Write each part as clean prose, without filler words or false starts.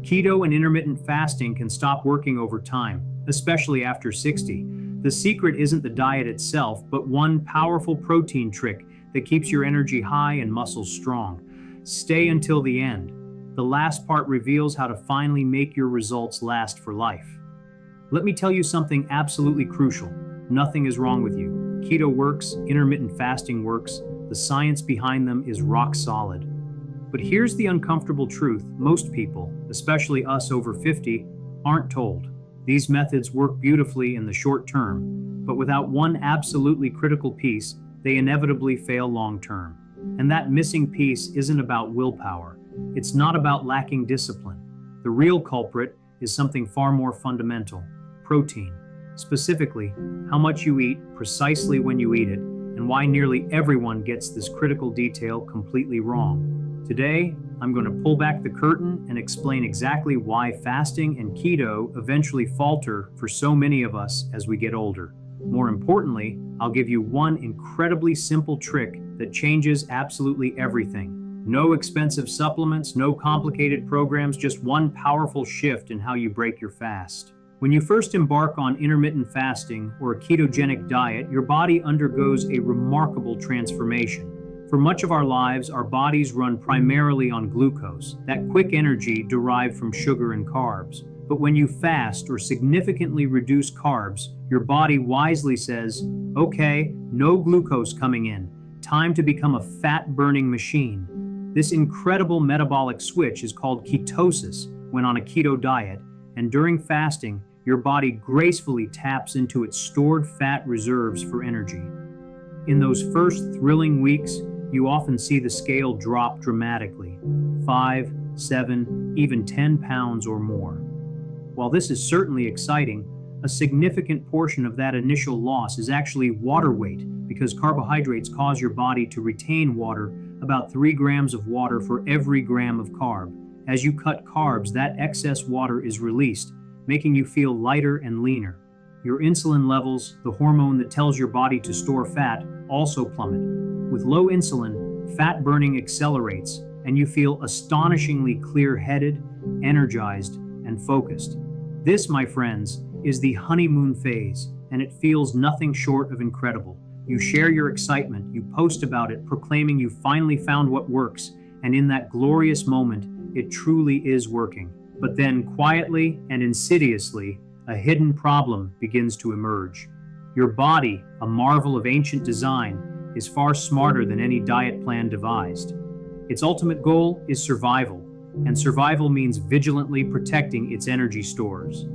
Keto and intermittent fasting can stop working over time, especially after 60. The secret isn't the diet itself, but one powerful protein trick that keeps your energy high and muscles strong. Stay until the end. The last part reveals how to finally make your results last for life. Let me tell you something absolutely crucial. Nothing is wrong with you. Keto works, intermittent fasting works, the science behind them is rock solid. But here's the uncomfortable truth: most people, especially us over 50, aren't told. These methods work beautifully in the short term, but without one absolutely critical piece, they inevitably fail long term. And that missing piece isn't about willpower. It's not about lacking discipline. The real culprit is something far more fundamental: protein. Specifically, how much you eat, precisely when you eat it, and why nearly everyone gets this critical detail completely wrong. Today, I'm going to pull back the curtain and explain exactly why fasting and keto eventually falter for so many of us as we get older. More importantly, I'll give you one incredibly simple trick that changes absolutely everything. No expensive supplements, no complicated programs, just one powerful shift in how you break your fast. When you first embark on intermittent fasting or a ketogenic diet, your body undergoes a remarkable transformation. For much of our lives, our bodies run primarily on glucose, that quick energy derived from sugar and carbs. But when you fast or significantly reduce carbs, your body wisely says, okay, no glucose coming in, time to become a fat-burning machine. This incredible metabolic switch is called ketosis when on a keto diet, and during fasting, your body gracefully taps into its stored fat reserves for energy. In those first thrilling weeks, you often see the scale drop dramatically, 5, 7, even 10 pounds or more. While this is certainly exciting, a significant portion of that initial loss is actually water weight, because carbohydrates cause your body to retain water, about 3 grams of water for every gram of carb. As you cut carbs, that excess water is released, making you feel lighter and leaner. Your insulin levels, the hormone that tells your body to store fat, also plummet. With low insulin, fat burning accelerates, and you feel astonishingly clear-headed, energized, and focused. This, my friends, is the honeymoon phase, and it feels nothing short of incredible. You share your excitement, you post about it, proclaiming you finally found what works, and in that glorious moment, it truly is working. But then, quietly and insidiously, a hidden problem begins to emerge. Your body, a marvel of ancient design, is far smarter than any diet plan devised. Its ultimate goal is survival, and survival means vigilantly protecting its energy stores.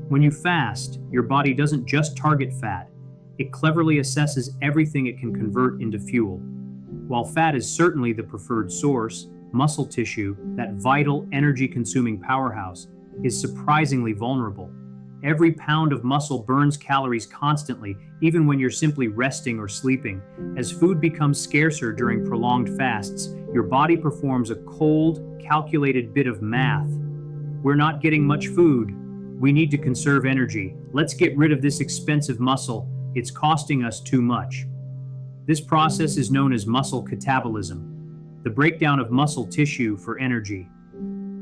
When you fast, your body doesn't just target fat, it cleverly assesses everything it can convert into fuel. While fat is certainly the preferred source, muscle tissue, that vital energy-consuming powerhouse, is surprisingly vulnerable. Every pound of muscle burns calories constantly, even when you're simply resting or sleeping. As food becomes scarcer during prolonged fasts, your body performs a cold, calculated bit of math. We're not getting much food. We need to conserve energy. Let's get rid of this expensive muscle. It's costing us too much. This process is known as muscle catabolism, the breakdown of muscle tissue for energy.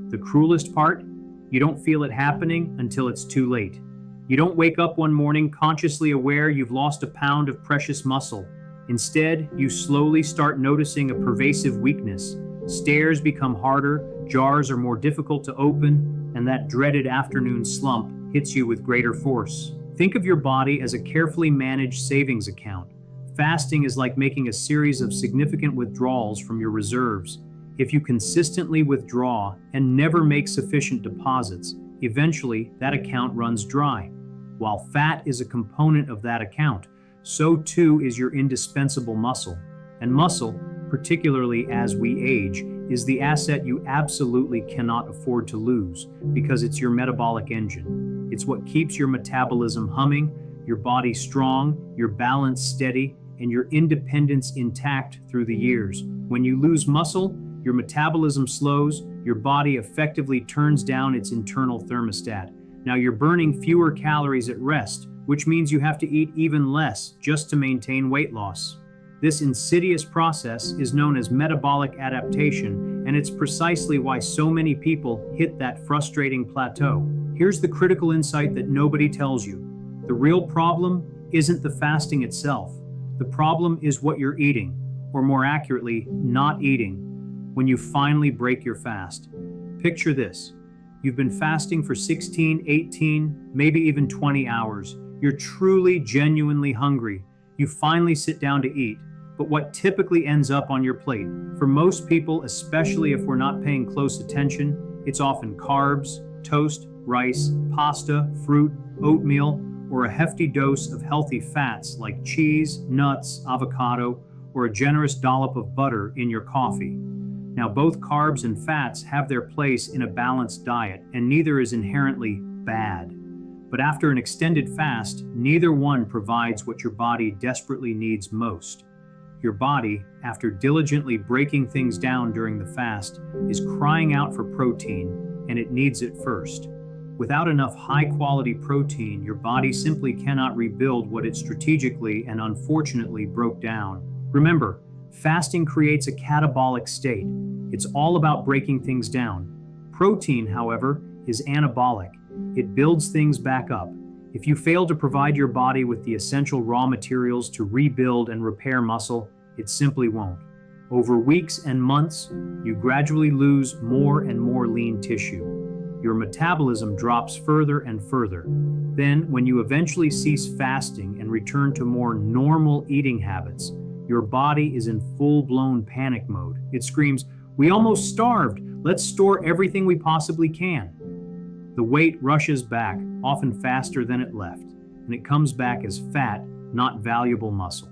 The cruelest part? You don't feel it happening until it's too late. You don't wake up one morning consciously aware you've lost a pound of precious muscle. Instead, you slowly start noticing a pervasive weakness. Stairs become harder, jars are more difficult to open, and that dreaded afternoon slump hits you with greater force. Think of your body as a carefully managed savings account. Fasting is like making a series of significant withdrawals from your reserves. If you consistently withdraw and never make sufficient deposits, eventually that account runs dry. While fat is a component of that account, so too is your indispensable muscle. And muscle, particularly as we age, is the asset you absolutely cannot afford to lose, because it's your metabolic engine. It's what keeps your metabolism humming, your body strong, your balance steady, and your independence intact through the years. When you lose muscle, your metabolism slows, your body effectively turns down its internal thermostat. Now you're burning fewer calories at rest, which means you have to eat even less just to maintain weight loss. This insidious process is known as metabolic adaptation, and it's precisely why so many people hit that frustrating plateau. Here's the critical insight that nobody tells you. The real problem isn't the fasting itself. The problem is what you're eating, or more accurately, not eating, when you finally break your fast. Picture this. You've been fasting for 16, 18, maybe even 20 hours. You're truly, genuinely hungry. You finally sit down to eat. But what typically ends up on your plate? For most people, especially if we're not paying close attention, it's often carbs, toast, rice, pasta, fruit, oatmeal, or a hefty dose of healthy fats like cheese, nuts, avocado, or a generous dollop of butter in your coffee. Now, both carbs and fats have their place in a balanced diet, and neither is inherently bad. But after an extended fast, neither one provides what your body desperately needs most. Your body, after diligently breaking things down during the fast, is crying out for protein, and it needs it first. Without enough high-quality protein, your body simply cannot rebuild what it strategically and unfortunately broke down. Remember, fasting creates a catabolic state. It's all about breaking things down. Protein, however, is anabolic. It builds things back up. If you fail to provide your body with the essential raw materials to rebuild and repair muscle, it simply won't. Over weeks and months, you gradually lose more and more lean tissue. Your metabolism drops further and further. Then, when you eventually cease fasting and return to more normal eating habits, your body is in full-blown panic mode. It screams, "We almost starved. Let's store everything we possibly can." The weight rushes back, often faster than it left, and it comes back as fat, not valuable muscle.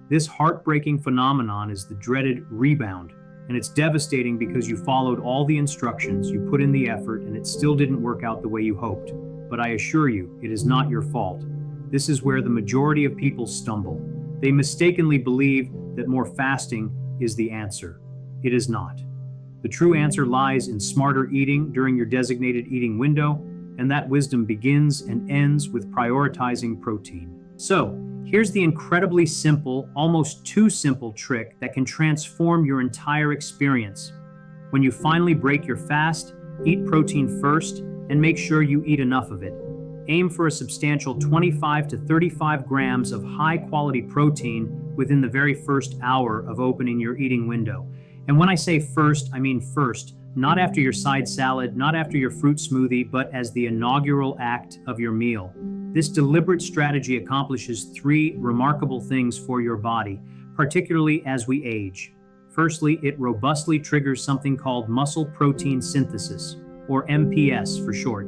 This heartbreaking phenomenon is the dreaded rebound, and it's devastating because you followed all the instructions, you put in the effort, and it still didn't work out the way you hoped. But I assure you, it is not your fault. This is where the majority of people stumble. They mistakenly believe that more fasting is the answer. It is not. The true answer lies in smarter eating during your designated eating window, and that wisdom begins and ends with prioritizing protein. So, here's the incredibly simple, almost too simple trick that can transform your entire experience. When you finally break your fast, eat protein first and make sure you eat enough of it. Aim for a substantial 25 to 35 grams of high-quality protein within the very first hour of opening your eating window. And when I say first, I mean first, not after your side salad, not after your fruit smoothie, but as the inaugural act of your meal. This deliberate strategy accomplishes three remarkable things for your body, particularly as we age. Firstly, it robustly triggers something called muscle protein synthesis, or MPS for short.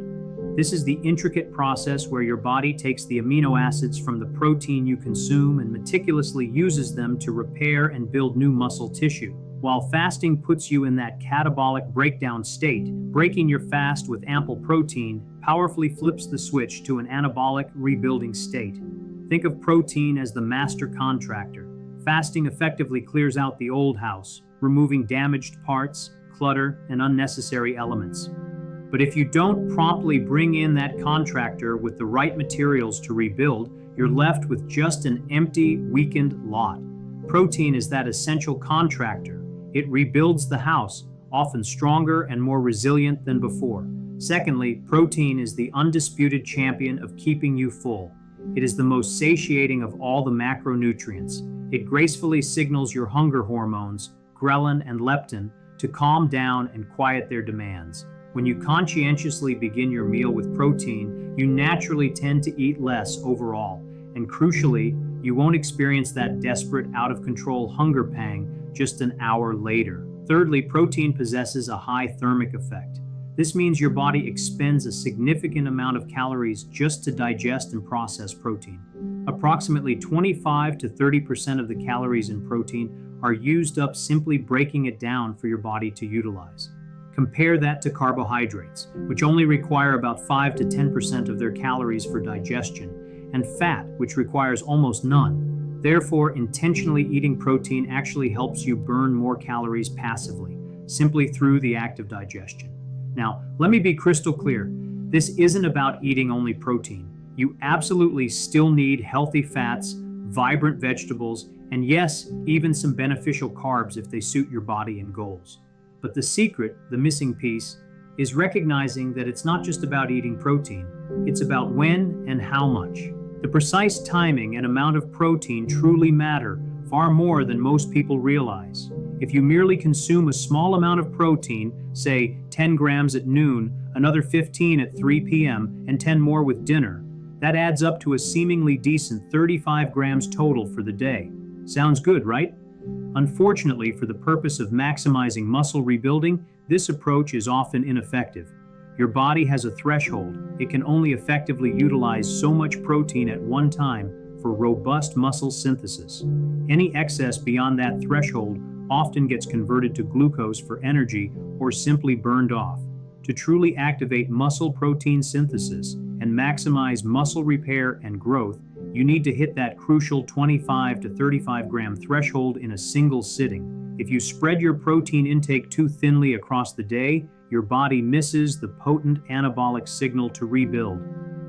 This is the intricate process where your body takes the amino acids from the protein you consume and meticulously uses them to repair and build new muscle tissue. While fasting puts you in that catabolic breakdown state, breaking your fast with ample protein powerfully flips the switch to an anabolic rebuilding state. Think of protein as the master contractor. Fasting effectively clears out the old house, removing damaged parts, clutter, and unnecessary elements. But if you don't promptly bring in that contractor with the right materials to rebuild, you're left with just an empty, weakened lot. Protein is that essential contractor. It rebuilds the house, often stronger and more resilient than before. Secondly, protein is the undisputed champion of keeping you full. It is the most satiating of all the macronutrients. It gracefully signals your hunger hormones, ghrelin and leptin, to calm down and quiet their demands. When you conscientiously begin your meal with protein, you naturally tend to eat less overall, and crucially, you won't experience that desperate, out-of-control hunger pang just an hour later. Thirdly, protein possesses a high thermic effect. This means your body expends a significant amount of calories just to digest and process protein. Approximately 25 to 30% of the calories in protein are used up simply breaking it down for your body to utilize. Compare that to carbohydrates, which only require about 5 to 10% of their calories for digestion, and fat, which requires almost none. Therefore, intentionally eating protein actually helps you burn more calories passively, simply through the act of digestion. Now, let me be crystal clear. This isn't about eating only protein. You absolutely still need healthy fats, vibrant vegetables, and yes, even some beneficial carbs if they suit your body and goals. But the secret, the missing piece, is recognizing that it's not just about eating protein, it's about when and how much. The precise timing and amount of protein truly matter far more than most people realize. If you merely consume a small amount of protein, say 10 grams at noon, another 15 at 3 p.m., and 10 more with dinner, that adds up to a seemingly decent 35 grams total for the day. Sounds good, right? Unfortunately, for the purpose of maximizing muscle rebuilding, this approach is often ineffective. Your body has a threshold. It can only effectively utilize so much protein at one time for robust muscle synthesis. Any excess beyond that threshold often gets converted to glucose for energy or simply burned off. To truly activate muscle protein synthesis and maximize muscle repair and growth, you need to hit that crucial 25 to 35 gram threshold in a single sitting. If you spread your protein intake too thinly across the day, your body misses the potent anabolic signal to rebuild.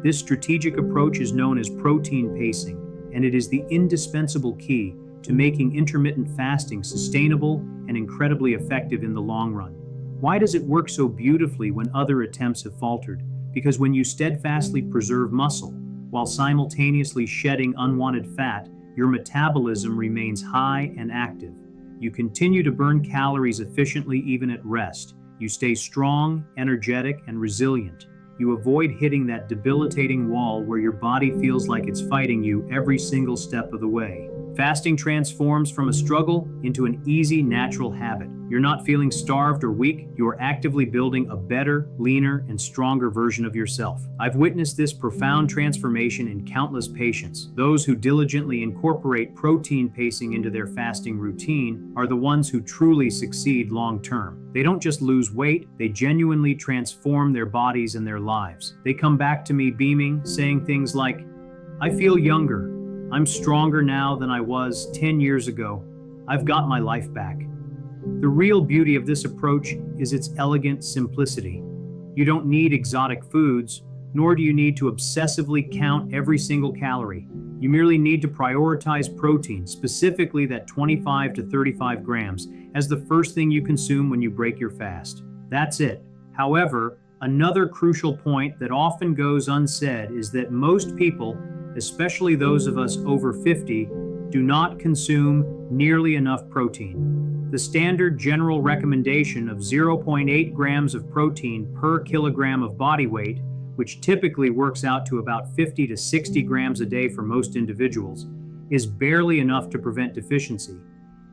This strategic approach is known as protein pacing, and it is the indispensable key to making intermittent fasting sustainable and incredibly effective in the long run. Why does it work so beautifully when other attempts have faltered? Because when you steadfastly preserve muscle, while simultaneously shedding unwanted fat, your metabolism remains high and active. You continue to burn calories efficiently even at rest. You stay strong, energetic, and resilient. You avoid hitting that debilitating wall where your body feels like it's fighting you every single step of the way. Fasting transforms from a struggle into an easy, natural habit. You're not feeling starved or weak. You are actively building a better, leaner, and stronger version of yourself. I've witnessed this profound transformation in countless patients. Those who diligently incorporate protein pacing into their fasting routine are the ones who truly succeed long term. They don't just lose weight, they genuinely transform their bodies and their lives. They come back to me beaming, saying things like, "I feel younger. I'm stronger now than I was 10 years ago. I've got my life back." The real beauty of this approach is its elegant simplicity. You don't need exotic foods, nor do you need to obsessively count every single calorie. You merely need to prioritize protein, specifically that 25 to 35 grams, as the first thing you consume when you break your fast. That's it. However, another crucial point that often goes unsaid is that most people, especially those of us over 50, do not consume nearly enough protein. The standard general recommendation of 0.8 grams of protein per kilogram of body weight, which typically works out to about 50 to 60 grams a day for most individuals, is barely enough to prevent deficiency.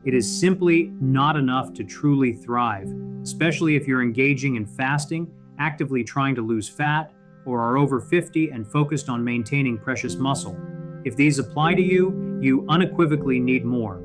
It is simply not enough to truly thrive, especially if you're engaging in fasting, actively trying to lose fat, or are over 50 and focused on maintaining precious muscle. If these apply to you, you unequivocally need more.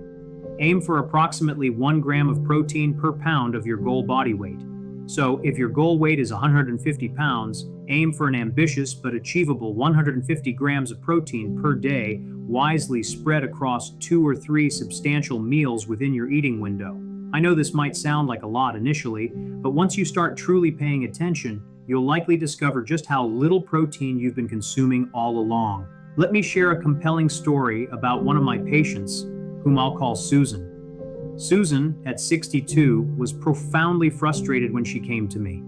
Aim for approximately 1 gram of protein per pound of your goal body weight. So if your goal weight is 150 pounds, aim for an ambitious but achievable 150 grams of protein per day, wisely spread across 2 or 3 substantial meals within your eating window. I know this might sound like a lot initially, but once you start truly paying attention, you'll likely discover just how little protein you've been consuming all along. Let me share a compelling story about one of my patients, whom I'll call Susan. Susan, at 62, was profoundly frustrated when she came to me.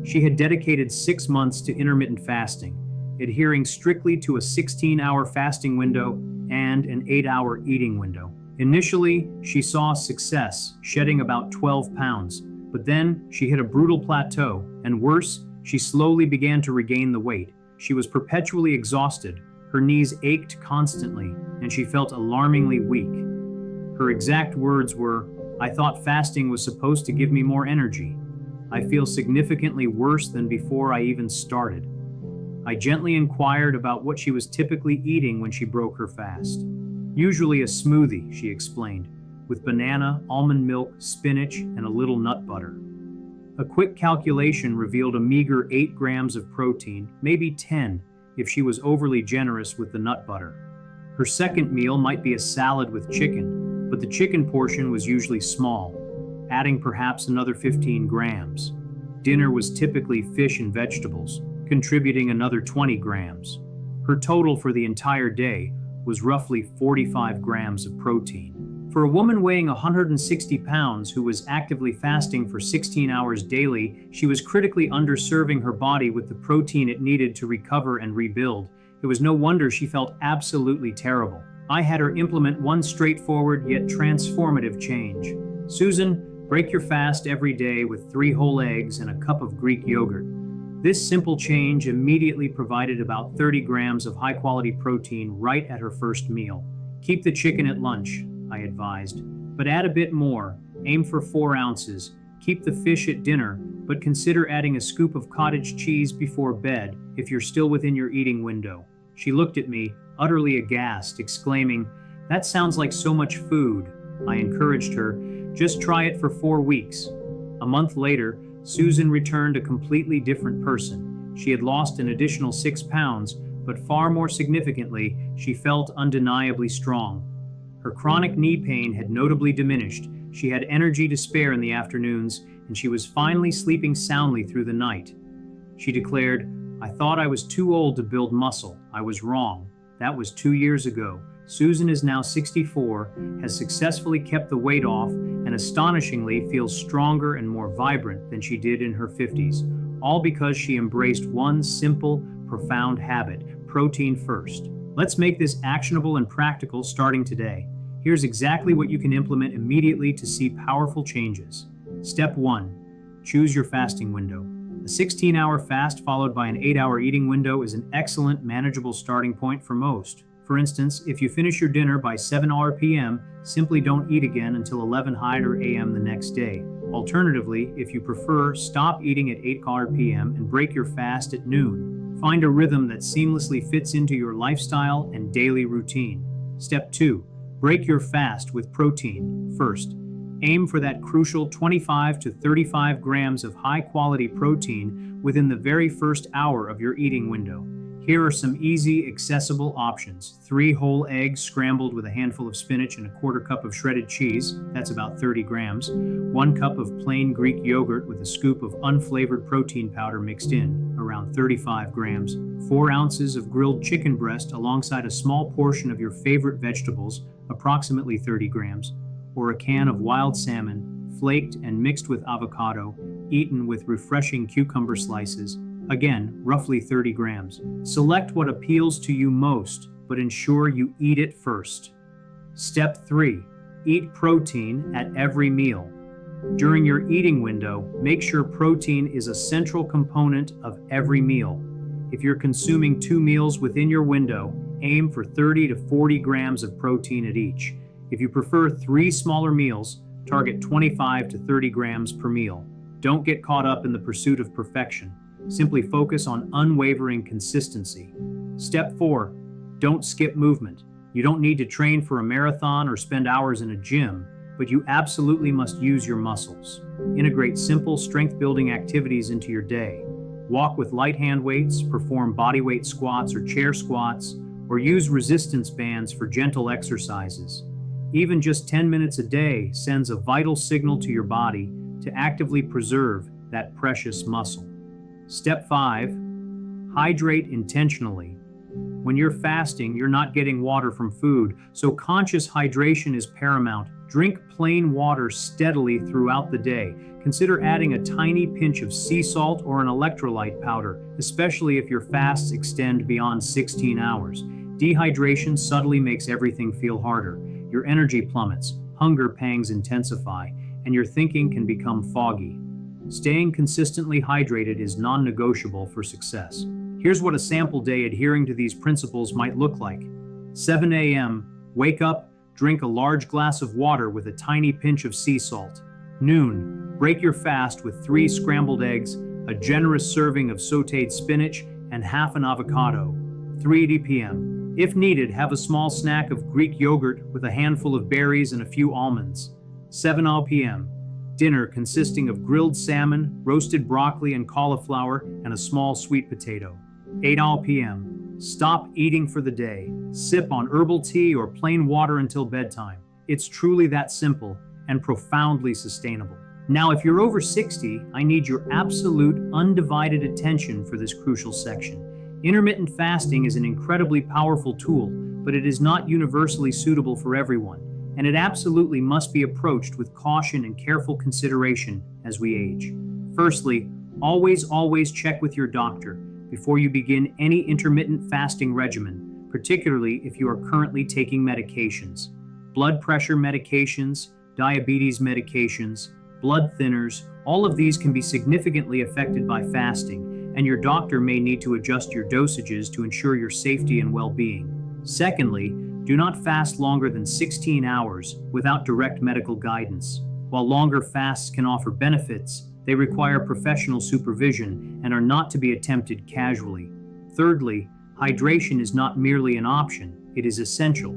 She had dedicated 6 months to intermittent fasting, adhering strictly to a 16-hour fasting window and an 8-hour eating window. Initially, she saw success, shedding about 12 pounds, but then she hit a brutal plateau, and worse, she slowly began to regain the weight. She was perpetually exhausted, her knees ached constantly, and she felt alarmingly weak. Her exact words were, "I thought fasting was supposed to give me more energy. I feel significantly worse than before I even started." I gently inquired about what she was typically eating when she broke her fast. "Usually a smoothie," she explained, "with banana, almond milk, spinach, and a little nut butter." A quick calculation revealed a meager 8 grams of protein, maybe 10 if she was overly generous with the nut butter. Her second meal might be a salad with chicken, but the chicken portion was usually small, adding perhaps another 15 grams. Dinner was typically fish and vegetables, contributing another 20 grams. Her total for the entire day was roughly 45 grams of protein. For a woman weighing 160 pounds who was actively fasting for 16 hours daily, she was critically underserving her body with the protein it needed to recover and rebuild. It was no wonder she felt absolutely terrible. I had her implement one straightforward yet transformative change. Susan, break your fast every day with 3 whole eggs and a cup of Greek yogurt. This simple change immediately provided about 30 grams of high-quality protein right at her first meal. Keep the chicken at lunch, I advised, but add a bit more. Aim for 4 ounces. Keep the fish at dinner, but consider adding a scoop of cottage cheese before bed if you're still within your eating window. She looked at me, utterly aghast, exclaiming, "That sounds like so much food." I encouraged her, "Just try it for 4 weeks." A month later, Susan returned a completely different person. She had lost an additional 6 pounds, but far more significantly, she felt undeniably strong. Her chronic knee pain had notably diminished. She had energy to spare in the afternoons, and she was finally sleeping soundly through the night. She declared, "I thought I was too old to build muscle. I was wrong. That was 2 years ago." Susan is now 64, has successfully kept the weight off, and astonishingly feels stronger and more vibrant than she did in her 50s, all because she embraced one simple, profound habit: protein first. Let's make this actionable and practical starting today. Here's exactly what you can implement immediately to see powerful changes. Step 1. Choose your fasting window. A 16-hour fast followed by an 8-hour eating window is an excellent, manageable starting point for most. For instance, if you finish your dinner by 7 p.m., simply don't eat again until 11 a.m. the next day. Alternatively, if you prefer, stop eating at 8 p.m. and break your fast at noon. Find a rhythm that seamlessly fits into your lifestyle and daily routine. Step 2. Break your fast with protein first. Aim for that crucial 25 to 35 grams of high-quality protein within the very first hour of your eating window. Here are some easy, accessible options. 3 whole eggs scrambled with a handful of spinach and a quarter cup of shredded cheese, that's about 30 grams. 1 cup of plain Greek yogurt with a scoop of unflavored protein powder mixed in, around 35 grams. 4 ounces of grilled chicken breast alongside a small portion of your favorite vegetables, approximately 30 grams. Or a can of wild salmon, flaked and mixed with avocado, eaten with refreshing cucumber slices, again, roughly 30 grams. Select what appeals to you most, but ensure you eat it first. Step 3. Eat protein at every meal. During your eating window, make sure protein is a central component of every meal. If you're consuming 2 meals within your window, aim for 30 to 40 grams of protein at each. If you prefer 3 smaller meals, target 25 to 30 grams per meal. Don't get caught up in the pursuit of perfection. Simply focus on unwavering consistency. Step 4. Don't skip movement. You don't need to train for a marathon or spend hours in a gym, but you absolutely must use your muscles. Integrate simple strength-building activities into your day. Walk with light hand weights, perform bodyweight squats or chair squats, or use resistance bands for gentle exercises. Even just 10 minutes a day sends a vital signal to your body to actively preserve that precious muscle. Step 5. Hydrate intentionally. When you're fasting, you're not getting water from food, so conscious hydration is paramount. Drink plain water steadily throughout the day. Consider adding a tiny pinch of sea salt or an electrolyte powder, especially if your fasts extend beyond 16 hours. Dehydration subtly makes everything feel harder. Your energy plummets, hunger pangs intensify, and your thinking can become foggy. Staying consistently hydrated is non-negotiable for success. Here's what a sample day adhering to these principles might look like. 7 a.m., wake up, drink a large glass of water with a tiny pinch of sea salt. Noon, break your fast with 3 scrambled eggs, a generous serving of sautéed spinach, and half an avocado. 3 p.m. If needed, have a small snack of Greek yogurt with a handful of berries and a few almonds. 7 p.m. Dinner consisting of grilled salmon, roasted broccoli and cauliflower, and a small sweet potato. 8 p.m. Stop eating for the day. Sip on herbal tea or plain water until bedtime. It's truly that simple and profoundly sustainable. Now, if you're over 60, I need your absolute undivided attention for this crucial section. Intermittent fasting is an incredibly powerful tool, but it is not universally suitable for everyone. and it absolutely must be approached with caution and careful consideration as we age. Firstly, always check with your doctor before you begin any intermittent fasting regimen, particularly if you are currently taking medications. Blood pressure medications, diabetes medications, blood thinners, all of these can be significantly affected by fasting, and your doctor may need to adjust your dosages to ensure your safety and well-being. Secondly, do not fast longer than 16 hours without direct medical guidance. While longer fasts can offer benefits, they require professional supervision and are not to be attempted casually. Thirdly, hydration is not merely an option, it is essential.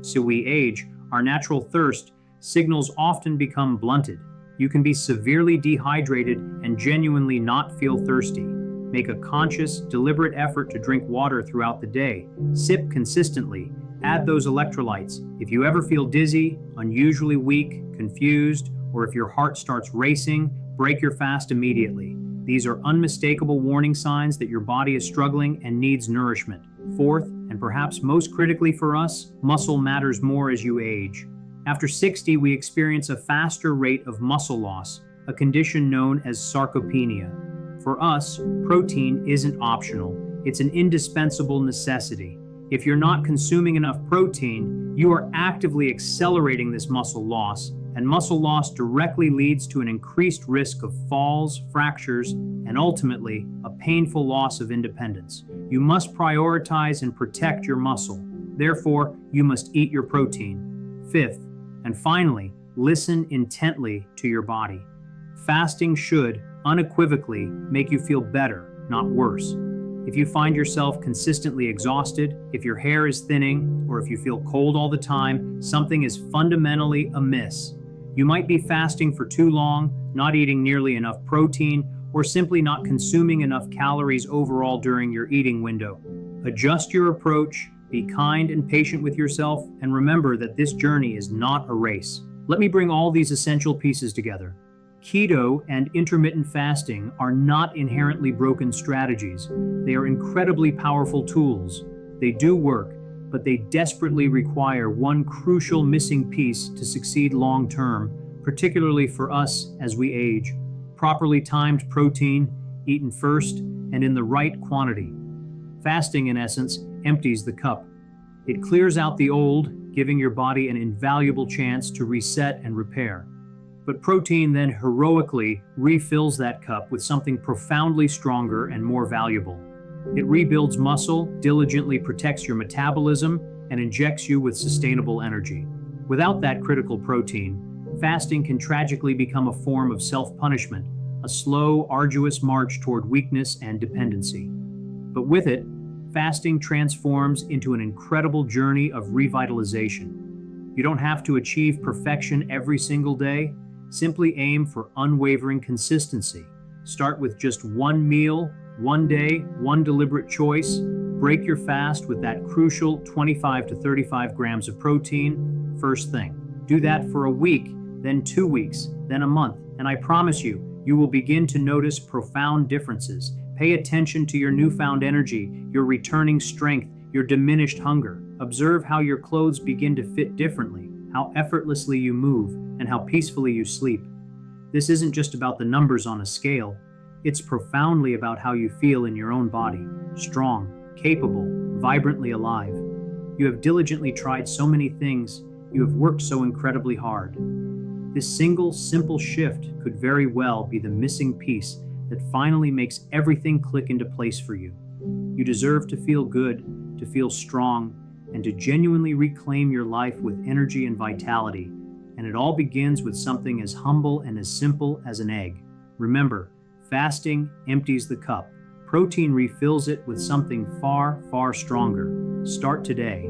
So we age, our natural thirst signals often become blunted. You can be severely dehydrated and genuinely not feel thirsty. Make a conscious, deliberate effort to drink water throughout the day. Sip consistently. Add those electrolytes. If you ever feel dizzy, unusually weak, confused, or if your heart starts racing, break your fast immediately. These are unmistakable warning signs that your body is struggling and needs nourishment. Fourth, and perhaps most critically for us, muscle matters more as you age. After 60, we experience a faster rate of muscle loss, a condition known as sarcopenia. For us, protein isn't optional. It's an indispensable necessity. If you're not consuming enough protein, you are actively accelerating this muscle loss, and muscle loss directly leads to an increased risk of falls, fractures, and ultimately, a painful loss of independence. You must prioritize and protect your muscle. Therefore, you must eat your protein. Fifth, and finally, listen intently to your body. Fasting should, unequivocally, make you feel better, not worse. If you find yourself consistently exhausted, if your hair is thinning, or if you feel cold all the time, something is fundamentally amiss. You might be fasting for too long, not eating nearly enough protein, or simply not consuming enough calories overall during your eating window. Adjust your approach, be kind and patient with yourself, and remember that this journey is not a race. Let me bring all these essential pieces together. Keto and intermittent fasting are not inherently broken strategies. They are incredibly powerful tools. They do work, but they desperately require one crucial missing piece to succeed long term, particularly for us as we age. Properly timed protein, eaten first, and in the right quantity. Fasting, in essence, empties the cup. It clears out the old, giving your body an invaluable chance to reset and repair. But protein then heroically refills that cup with something profoundly stronger and more valuable. It rebuilds muscle, diligently protects your metabolism, and injects you with sustainable energy. Without that critical protein, fasting can tragically become a form of self-punishment, a slow, arduous march toward weakness and dependency. But with it, fasting transforms into an incredible journey of revitalization. You don't have to achieve perfection every single day. Simply aim for unwavering consistency. Start with just one meal, one day, one deliberate choice. Break your fast with that crucial 25 to 35 grams of protein first thing. Do that for a week, then 2 weeks, then a month, and I promise you, you will begin to notice profound differences. Pay attention to your newfound energy, your returning strength, your diminished hunger. Observe how your clothes begin to fit differently, how effortlessly you move, and how peacefully you sleep. This isn't just about the numbers on a scale. It's profoundly about how you feel in your own body, strong, capable, vibrantly alive. You have diligently tried so many things. You have worked so incredibly hard. This single, simple shift could very well be the missing piece that finally makes everything click into place for you. You deserve to feel good, to feel strong, and to genuinely reclaim your life with energy and vitality. And it all begins with something as humble and as simple as an egg. Remember, fasting empties the cup. Protein refills it with something far, far stronger. Start today.